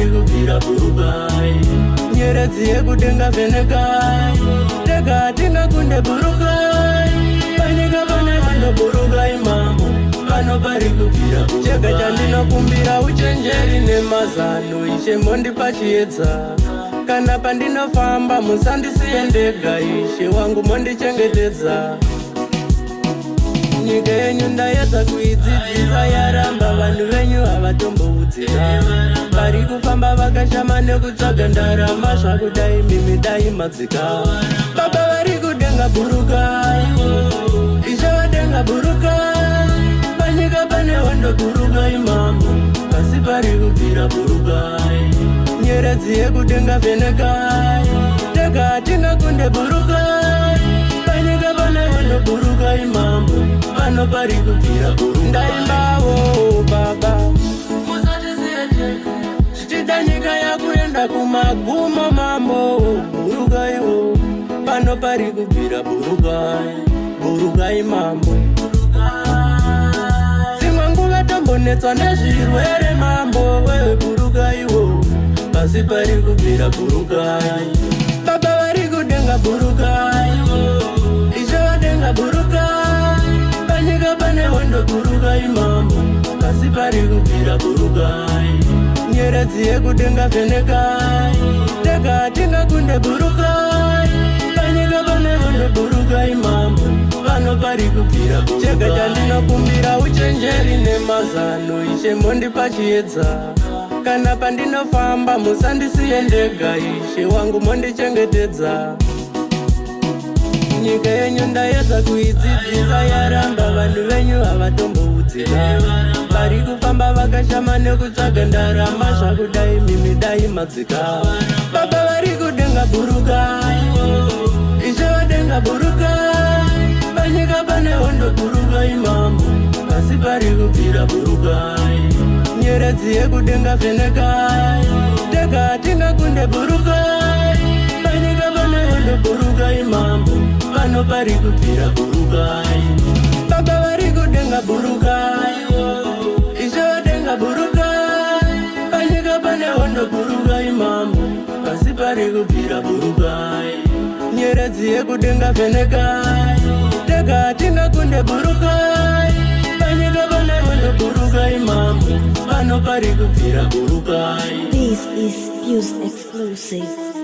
kubvira burukai. Nyeredzi yekudenga vhenekai, tega tingakunde burukai. Panyika pane vano burukai mambo, pano pari kubvira burukai. Chega chandinokumbira uchenjeri nemazano, Ishe mondipa chiedza. Kana pandinofamba musandisiye ndega, Ishe wangu mondichengetedza. Nyika yenyu ndaedza kuidzidzisa, yaramba vanhu venyu havatomboudzira. Vari kufamba vakashama nekutsvaga ndarama, zvakudai mimi dai madzika. Baba vari kudenga burukai, Ishe vadenga burukai. Panyika pane hondo burukai mambo, pasi pari kubvira burukai. Nyeredzi yekudenga vhenekai, tega tingakunde burukai. Panyika pane hondo burukai mambo, pano pari kubvira burukai. Ndaimbawo baba, musatisiye tega, zvichida nyika yakuenda kumagumo mambo. Burukaiwo, pano pari kubvira burukai. Burukai mambo, dzimwe nguva tombonetswa nezvirwere mambo. Wewe burukaiwo, pasi pari kubvira burukai. Baba vari kudenga burukai, Ishe vadenga burukai. Panyika pane hondo burukai mambo, pasi pari kubvira burukai. Nyeredzi yekudenga vhenekai, tega tingakunde burukai. Panyika pane hondo burukai mambo, pano pari kubvira burukai. Chega chandinokumbira uchenjeri nemazano, Ishe mondipa chiedza. Kana pandinofamba musandisiye ndega, Ishe wangu mondichengetedza. Nyika yenyu ndaedza kuidzidzisa, yaramba vanhu venyu havatomboudzira. Vari kufamba vakashama nekutsvaga ndarama, zvakudai mimi dai madzika. Baba vari kudenga burukai, Ishe vadenga burukai. Panyika pane hondo burukai mambo, pasi pari kubvira burukai. Nyeredzi yekudenga vhenekai, tega tingakunde burukai. Panyika pane hondo burukai mambo, pano pari kubvira burukai. Baba vari kudenga burukai, Ishe vadenga burukai. Panyika pane hondo burukai mambo, pasi pari kubvira burukai. Nyeredzi yekudenga vhenekai, tega tingakunde burukai. Panyika pane hondo burukai mambo, pano pari kubvira burukai. This is Fuse Exclusive.